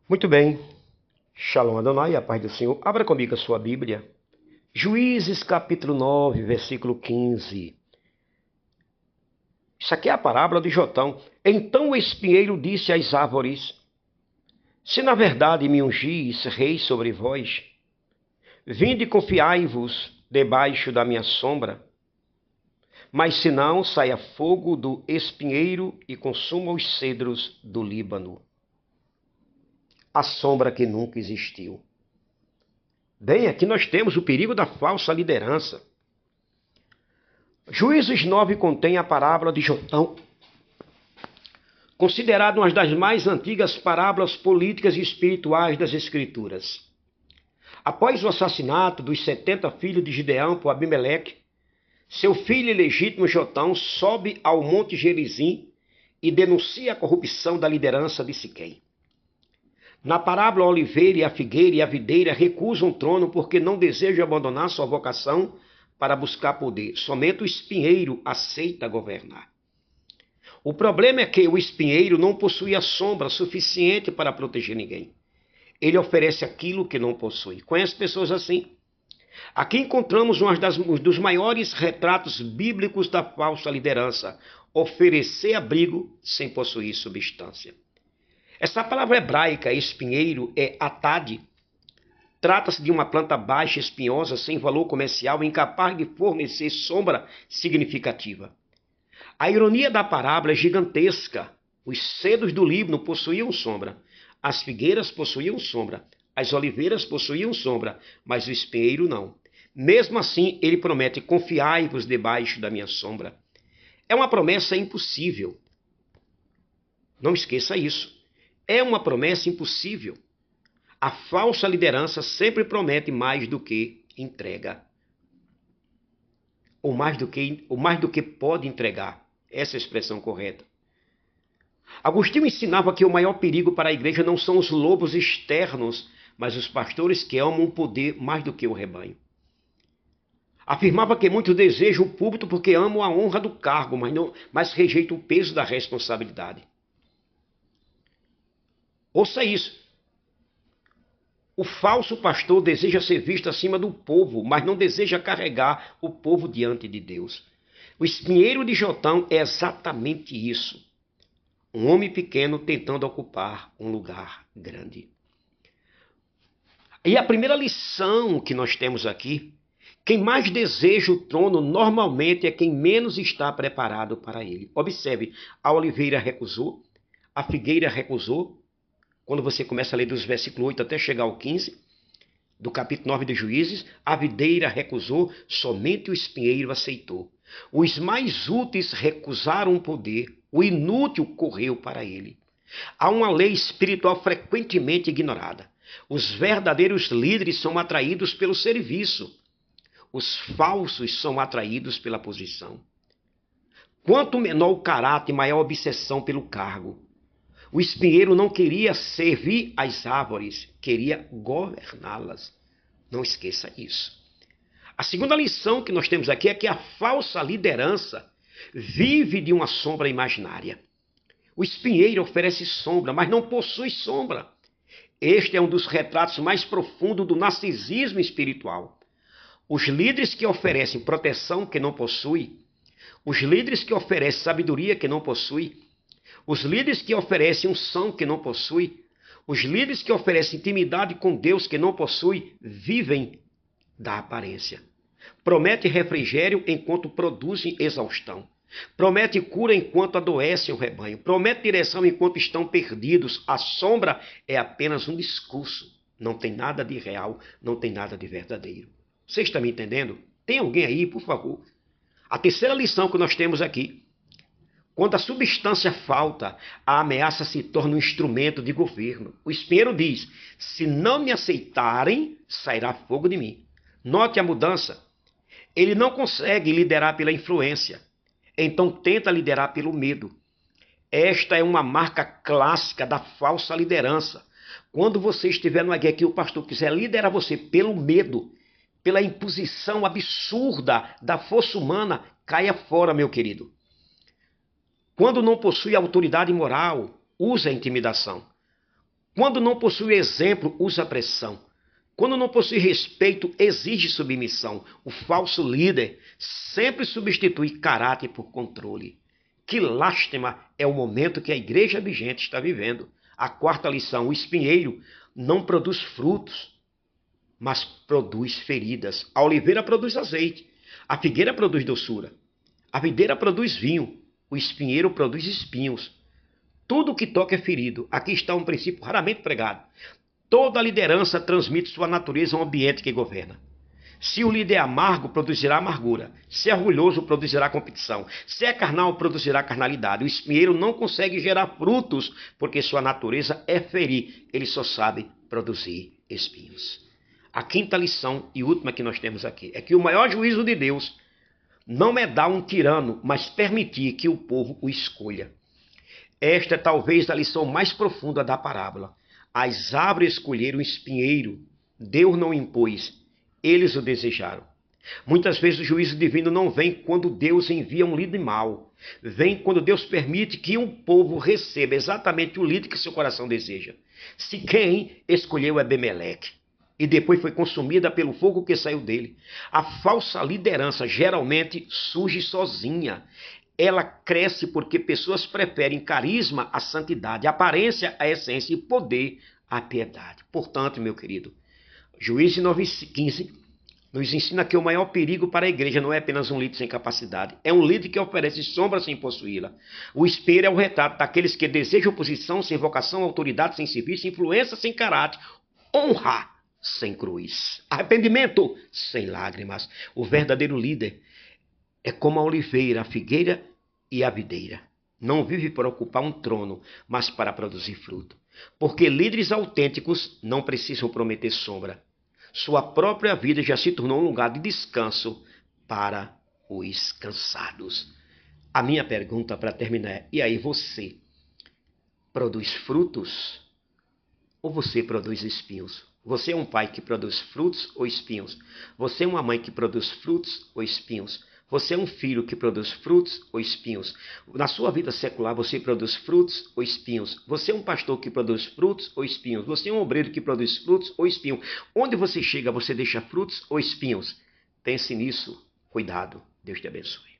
Muito bem. Shalom Adonai, a paz do Senhor. Abra comigo a sua Bíblia. Juízes capítulo 9, versículo 15. Isso aqui é a parábola de Jotão. Então o espinheiro disse às árvores: Se na verdade me ungis rei sobre vós, vinde e confiai-vos debaixo da minha sombra. Mas se não, saia fogo do espinheiro e consuma os cedros do Líbano. A sombra que nunca existiu. Bem, aqui nós temos o perigo da falsa liderança. Juízes 9 contém a parábola de Jotão, considerada uma das mais antigas parábolas políticas e espirituais das Escrituras. Após o assassinato dos 70 filhos de Gideão por Abimeleque, seu filho ilegítimo Jotão sobe ao Monte Gerizim e denuncia a corrupção da liderança de Siquém. Na parábola, a oliveira, a figueira e a videira recusam o trono porque não desejam abandonar sua vocação para buscar poder. Somente o espinheiro aceita governar. O problema é que o espinheiro não possui a sombra suficiente para proteger ninguém. Ele oferece aquilo que não possui. Conhece pessoas assim? Aqui encontramos um dos maiores retratos bíblicos da falsa liderança: oferecer abrigo sem possuir substância. Essa palavra hebraica, espinheiro, é atad. Trata-se de uma planta baixa, espinhosa, sem valor comercial, incapaz de fornecer sombra significativa. A ironia da parábola é gigantesca. Os cedros do Líbano possuíam sombra, as figueiras possuíam sombra, as oliveiras possuíam sombra, mas o espinheiro não. Mesmo assim, ele promete: confiai-vos debaixo da minha sombra. É uma promessa impossível. Não esqueça isso. É uma promessa impossível. A falsa liderança sempre promete mais do que entrega. Ou mais do que pode entregar. Essa é a expressão correta. Agostinho ensinava que o maior perigo para a igreja não são os lobos externos, mas os pastores que amam o poder mais do que o rebanho. Afirmava que muitos desejam o púlpito porque amam a honra do cargo, mas rejeitam o peso da responsabilidade. Ouça isso. O falso pastor deseja ser visto acima do povo, mas não deseja carregar o povo diante de Deus. O espinheiro de Jotão é exatamente isso. Um homem pequeno tentando ocupar um lugar grande. E a primeira lição que nós temos aqui: quem mais deseja o trono normalmente é quem menos está preparado para ele. Observe, a oliveira recusou, a figueira recusou. Quando você começa a ler dos versículos 8 até chegar ao 15, do capítulo 9 de Juízes, a videira recusou, somente o espinheiro aceitou. Os mais úteis recusaram o poder, o inútil correu para ele. Há uma lei espiritual frequentemente ignorada. Os verdadeiros líderes são atraídos pelo serviço. Os falsos são atraídos pela posição. Quanto menor o caráter, maior a obsessão pelo cargo. O espinheiro não queria servir as árvores, queria governá-las. Não esqueça isso. A segunda lição que nós temos aqui é que a falsa liderança vive de uma sombra imaginária. O espinheiro oferece sombra, mas não possui sombra. Este é um dos retratos mais profundos do narcisismo espiritual. Os líderes que oferecem proteção que não possuem, os líderes que oferecem sabedoria que não possuem, os líderes que oferecem unção que não possuem, os líderes que oferecem intimidade com Deus que não possuem, vivem da aparência. Promete refrigério enquanto produzem exaustão. Promete cura enquanto adoecem o rebanho. Promete direção enquanto estão perdidos. A sombra é apenas um discurso. Não tem nada de real, não tem nada de verdadeiro. Você está me entendendo? Tem alguém aí, por favor? A terceira lição que nós temos aqui: quando a substância falta, a ameaça se torna um instrumento de governo. O espinheiro diz: se não me aceitarem, sairá fogo de mim. Note a mudança. Ele não consegue liderar pela influência, então tenta liderar pelo medo. Esta é uma marca clássica da falsa liderança. Quando você estiver numa guerra que o pastor quiser liderar você pelo medo, pela imposição absurda da força humana, caia fora, meu querido. Quando não possui autoridade moral, usa a intimidação. Quando não possui exemplo, usa pressão. Quando não possui respeito, exige submissão. O falso líder sempre substitui caráter por controle. Que lástima é o momento que a igreja vigente está vivendo. A quarta lição: o espinheiro não produz frutos, mas produz feridas. A oliveira produz azeite, a figueira produz doçura, a videira produz vinho, o espinheiro produz espinhos. Tudo que toca é ferido. Aqui está um princípio raramente pregado. Toda liderança transmite sua natureza ao ambiente que governa. Se o líder é amargo, produzirá amargura. Se é orgulhoso, produzirá competição. Se é carnal, produzirá carnalidade. O espinheiro não consegue gerar frutos, porque sua natureza é ferir. Ele só sabe produzir espinhos. A quinta lição e última que nós temos aqui é que o maior juízo de Deus não é dar um tirano, mas permitir que o povo o escolha. Esta é talvez a lição mais profunda da parábola. As árvores escolheram o espinheiro. Deus não impôs, eles o desejaram. Muitas vezes o juízo divino não vem quando Deus envia um líder mau. Vem quando Deus permite que um povo receba exatamente o líder que seu coração deseja. Se quem escolheu Abimeleque e depois foi consumida pelo fogo que saiu dele. A falsa liderança geralmente surge sozinha. Ela cresce porque pessoas preferem carisma à santidade, aparência à essência e poder à piedade. Portanto, meu querido, Juízes 9:15 nos ensina que o maior perigo para a igreja não é apenas um líder sem capacidade, é um líder que oferece sombra sem possuí-la. O espelho é o retrato daqueles que desejam posição sem vocação, autoridade sem serviço, influência sem caráter, honra sem cruz, arrependimento sem lágrimas. O verdadeiro líder é como a oliveira, a figueira e a videira. Não vive para ocupar um trono, mas para produzir fruto. Porque líderes autênticos não precisam prometer sombra. Sua própria vida já se tornou um lugar de descanso para os cansados. A minha pergunta para terminar é: e aí, você produz frutos ou você produz espinhos? Você é um pai que produz frutos ou espinhos? Você é uma mãe que produz frutos ou espinhos? Você é um filho que produz frutos ou espinhos? Na sua vida secular, você produz frutos ou espinhos? Você é um pastor que produz frutos ou espinhos? Você é um obreiro que produz frutos ou espinhos? Onde você chega, você deixa frutos ou espinhos? Pense nisso. Cuidado. Deus te abençoe.